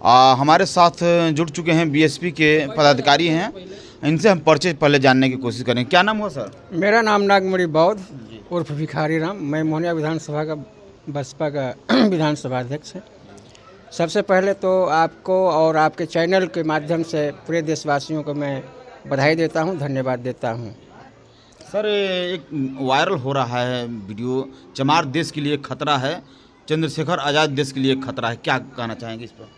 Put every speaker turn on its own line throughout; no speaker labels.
हमारे साथ जुड़ चुके हैं बीएसपी के पदाधिकारी हैं। इनसे हम परिचय पहले जानने की कोशिश करें। क्या नाम हुआ सर?
मेरा नाम नागमणि बौद्ध उर्फ भिखारी राम। मैं मोहनिया विधानसभा का बसपा का विधानसभा अध्यक्ष है। सबसे पहले तो आपको और आपके चैनल के माध्यम से पूरे देशवासियों को मैं बधाई देता हूं, धन्यवाद देता हूं।
सर, एक वायरल हो रहा है वीडियो, चमार देश के लिए खतरा है, चंद्रशेखर आज़ाद देश के लिए खतरा है। क्या कहना चाहेंगे इस पर?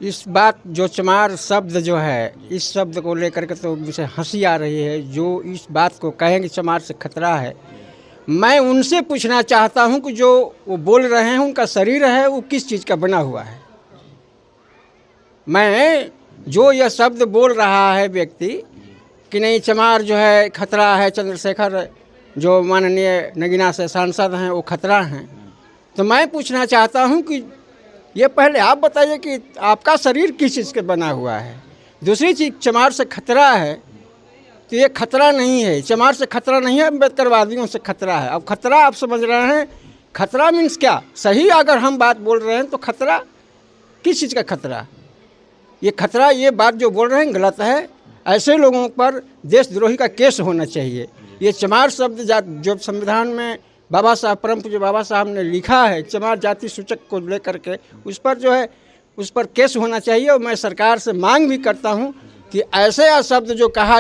इस बात जो चमार शब्द जो है, इस शब्द को लेकर के तो मुझे हंसी आ रही है। जो इस बात को कहेंगे चमार से खतरा है, मैं उनसे पूछना चाहता हूं कि जो वो बोल रहे हैं उनका शरीर है वो किस चीज़ का बना हुआ है। मैं जो यह शब्द बोल रहा है व्यक्ति कि नहीं चमार जो है खतरा है, चंद्रशेखर जो माननीय नगीना से सांसद हैं वो खतरा हैं, तो मैं पूछना चाहता हूं कि ये पहले आप बताइए कि आपका शरीर किस चीज़ का बना हुआ है। दूसरी चीज़, चमार से खतरा है तो ये खतरा नहीं है, चमार से खतरा नहीं है, अम्बेडकरवादियों से खतरा है। अब खतरा आप समझ रहे हैं, खतरा मीन्स क्या? सही अगर हम बात बोल रहे हैं तो खतरा किस चीज़ का खतरा? ये खतरा, ये बात जो बोल रहे हैं गलत है। ऐसे लोगों पर देशद्रोही का केस होना चाहिए। ये चमार शब्द जो संविधान में बाबा साहब, परम पूज्य बाबा साहब ने लिखा है चमार जाति सूचक को लेकर के, उस पर जो है उस पर केस होना चाहिए। और मैं सरकार से मांग भी करता हूं कि ऐसे शब्द जो कह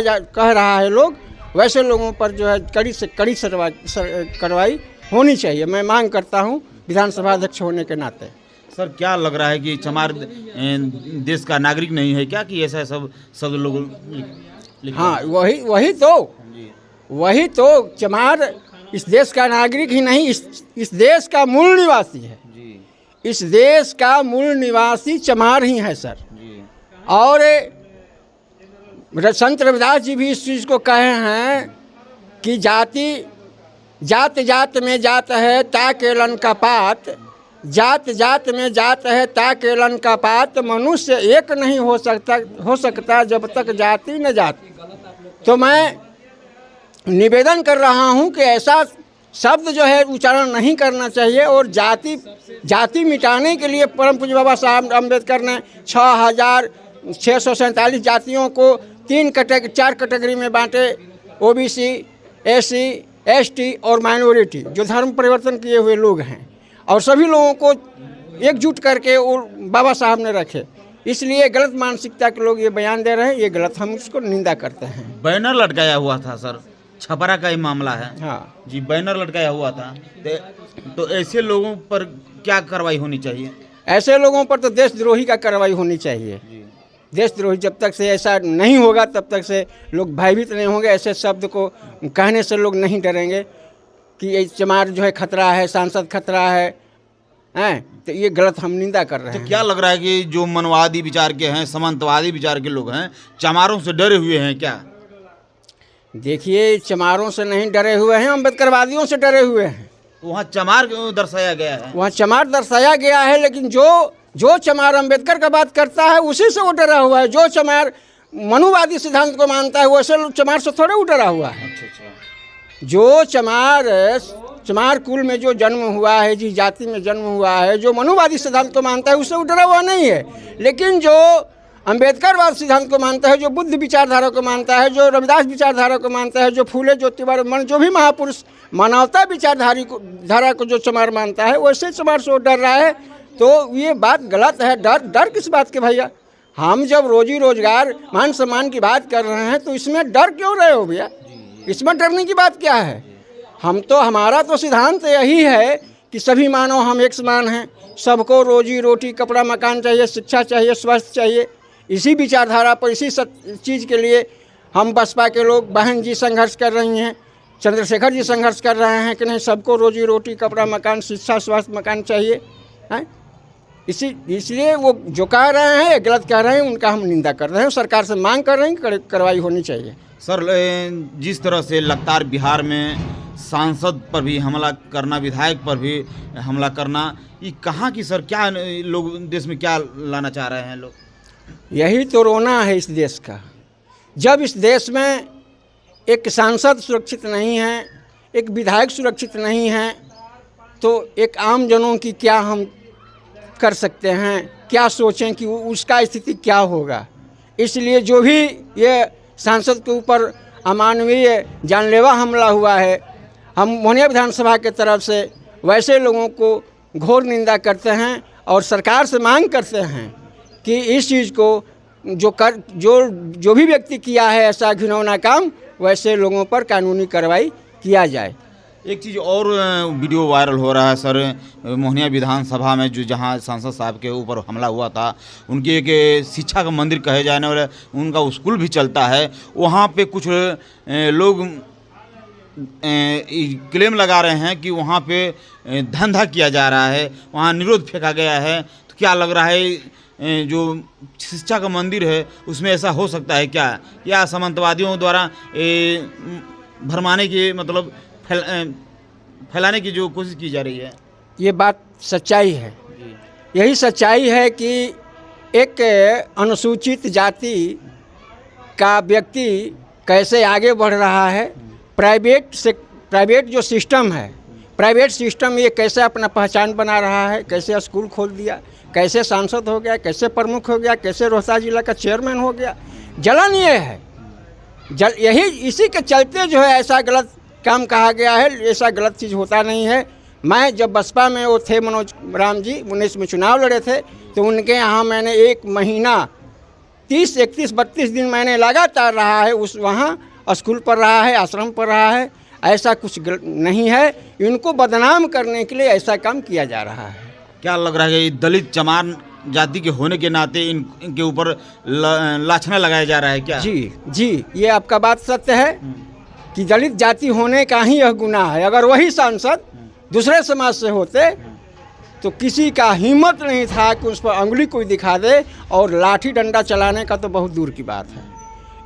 रहा है लोग, वैसे लोगों पर जो है कड़ी से कड़ी कार्रवाई होनी चाहिए। मैं मांग करता हूं विधानसभा अध्यक्ष होने के नाते।
सर, क्या लग रहा है कि चमार देश का नागरिक नहीं है क्या, कि ऐसा सब लोग
हाँ, वही तो चमार इस देश का नागरिक ही नहीं, इस देश का मूल निवासी है जी। इस देश का मूल निवासी चमार ही है सर जी। और संत रविदास जी भी इस चीज़ को कहे हैं कि जात जात में जात है ता केलन का पात, जात जात में जात है ता केलन का पात, मनुष्य एक नहीं हो सकता जब तक जाति न जात। तो मैं निवेदन कर रहा हूं कि ऐसा शब्द जो है उच्चारण नहीं करना चाहिए। और जाति मिटाने के लिए परम पूज्य बाबा साहब अम्बेडकर ने 6,647 जातियों को 4 कैटेगरी में बांटे, ओबीसी, एससी, एसटी और माइनॉरिटी, जो धर्म परिवर्तन किए हुए लोग हैं, और सभी लोगों को एकजुट करके बाबा साहब ने रखे। इसलिए गलत मानसिकता के लोग ये बयान दे रहे हैं, ये गलत, हम उसको निंदा करते हैं।
बैनर लटकाया हुआ था सर, छपरा का ही मामला है।
हाँ
जी, बैनर लटकाया हुआ था, तो ऐसे लोगों पर क्या कार्रवाई होनी चाहिए?
ऐसे लोगों पर तो देशद्रोही का कार्रवाई होनी चाहिए। देशद्रोही, जब तक से ऐसा नहीं होगा तब तक से लोग भयभीत नहीं होंगे। ऐसे शब्द को कहने से लोग नहीं डरेंगे कि ये चमार जो है खतरा है, सांसद खतरा है, तो ये गलत हम निंदा कर रहे हैं।
तो क्या लग रहा है कि जो मनवादी विचार के हैं, सामंतवादी विचार के लोग हैं, चमारों से डरे हुए हैं क्या?
देखिए, चमारों से नहीं डरे हुए हैं, अम्बेडकरवादियों से डरे हुए हैं।
वहाँ चमार दर्शाया गया है,
वहाँ चमार दर्शाया गया है, लेकिन जो चमार अम्बेडकर का बात करता है उसी से वो डरा हुआ है। जो चमार मनुवादी सिद्धांत को मानता है वैसे चमार से थोड़े वो डरा हुआ है। जो चमार कुल में जो जन्म हुआ है, जिस जाति में जन्म हुआ है, जो मनुवादी सिद्धांत को मानता है उससे वो डरा हुआ नहीं है। लेकिन जो अम्बेडकरवाद सिद्धांत को मानता है, जो बुद्ध विचारधारा को मानता है, जो रविदास विचारधारा को मानता है, जो फूले ज्योतिबा मन, जो भी महापुरुष मानवता विचारधारा को जो चमार मानता है, वैसे चमार से वो डर रहा है। तो ये बात गलत है। डर किस बात के भैया? हम जब रोजी रोजगार, मान सम्मान की बात कर रहे हैं तो इसमें डर क्यों रहे हो भैया? इसमें डरने की बात क्या है? हमारा तो सिद्धांत यही है कि सभी मानव हम एक समान हैं, सबको रोजी रोटी, कपड़ा, मकान चाहिए, शिक्षा चाहिए, स्वास्थ्य चाहिए। इसी विचारधारा पर, इसी चीज़ के लिए हम बसपा के लोग, बहन जी संघर्ष कर रही हैं, चंद्रशेखर जी संघर्ष कर रहे हैं कि नहीं सबको रोजी रोटी, कपड़ा, मकान, शिक्षा, स्वास्थ्य, मकान चाहिए हैं। इसलिए वो जो कह रहे हैं गलत कह रहे हैं, उनका हम निंदा कर रहे हैं, सरकार से मांग कर रहे हैं कि कार्रवाई होनी चाहिए।
सर, जिस तरह से लगातार बिहार में सांसद पर भी हमला करना, विधायक पर भी हमला करना, ये कहाँ की सर, क्या लोग देश में क्या लाना चाह रहे हैं लोग?
यही तो रोना है इस देश का। जब इस देश में एक सांसद सुरक्षित नहीं है, एक विधायक सुरक्षित नहीं है, तो एक आम जनों की क्या हम कर सकते हैं? क्या सोचें कि उसका स्थिति क्या होगा। इसलिए जो भी ये सांसद के ऊपर अमानवीय जानलेवा हमला हुआ है, हम मोहनिया विधानसभा के तरफ से वैसे लोगों को घोर निंदा करते हैं और सरकार से मांग करते हैं कि इस चीज़ को जो भी व्यक्ति किया है ऐसा घिनौना काम, वैसे लोगों पर कानूनी कार्रवाई किया जाए।
एक चीज़ और वीडियो वायरल हो रहा है सर, मोहनिया विधानसभा में जो जहां सांसद साहब के ऊपर हमला हुआ था, उनके एक शिक्षा का मंदिर कहे जाने वाले उनका स्कूल भी चलता है, वहां पे कुछ लोग क्लेम लगा रहे हैं कि वहां पे धंधा किया जा रहा है, वहां निरोध फेंका गया है। तो क्या लग रहा है जो शिक्षा का मंदिर है उसमें ऐसा हो सकता है क्या, या सामंतवादियों द्वारा भरमाने की मतलब फैलाने की जो कोशिश की जा रही है? ये
बात सच्चाई है। यही सच्चाई है कि एक अनुसूचित जाति का व्यक्ति कैसे आगे बढ़ रहा है, प्राइवेट जो सिस्टम है, प्राइवेट सिस्टम ये कैसे अपना पहचान बना रहा है, कैसे स्कूल खोल दिया, कैसे सांसद हो गया, कैसे प्रमुख हो गया, कैसे रोहतास जिला का चेयरमैन हो गया। जलन ये है, यही इसी के चलते जो है ऐसा गलत काम कहा गया है। ऐसा गलत चीज़ होता नहीं है। मैं जब बसपा में वो थे मनोज राम जी 19 में चुनाव लड़े थे, तो उनके यहाँ मैंने 1 महीना 30, 31, 32 दिन मैंने लगातार रहा है, उस वहाँ स्कूल पर रहा है, आश्रम पर रहा है। ऐसा कुछ नहीं है, इनको बदनाम करने के लिए ऐसा काम किया जा रहा है।
क्या लग रहा है कि दलित चमार जाति के होने के नाते इनके ऊपर लाछना लगाया जा रहा है क्या?
जी, ये आपका बात सत्य है कि दलित जाति होने का ही यह गुनाह है। अगर वही सांसद दूसरे समाज से होते तो किसी का हिम्मत नहीं था कि उस पर अंगुली कोई दिखा दे, और लाठी डंडा चलाने का तो बहुत दूर की बात है।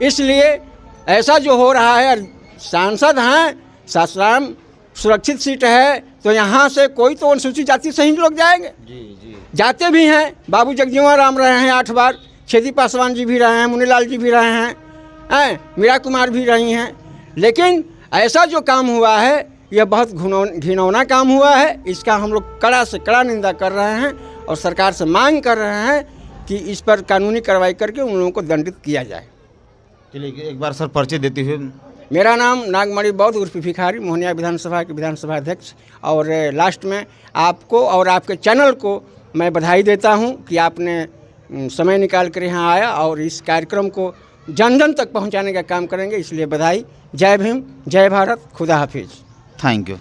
इसलिए ऐसा जो हो रहा है, सांसद हैं, सासाराम सुरक्षित सीट है, तो यहाँ से कोई तो अनुसूचित जाति से ही लोग जाएंगे। जी जाते भी हैं। बाबू जगजीवन राम रहे हैं 8 बार, छेदी पासवान जी भी रहे हैं, मुनीलाल जी भी रहे हैं, मीरा कुमार भी रही हैं। लेकिन ऐसा जो काम हुआ है यह बहुत घिनौना काम हुआ है। इसका हम लोग कड़ा से कड़ा निंदा कर रहे हैं और सरकार से मांग कर रहे हैं कि इस पर कानूनी कार्रवाई करके उन लोगों को दंडित किया जाए।
चलिए एक बार सर परिचय देते हुए।
मेरा नाम नागमणि बौद्ध उर्फ भिखारी, मोहनिया विधानसभा के विधानसभा अध्यक्ष। और लास्ट में आपको और आपके चैनल को मैं बधाई देता हूं कि आपने समय निकाल कर यहाँ आया और इस कार्यक्रम को जन जन तक पहुँचाने का काम करेंगे, इसलिए बधाई। जय भीम, जय भारत, खुदा हाफिज।
Thank you.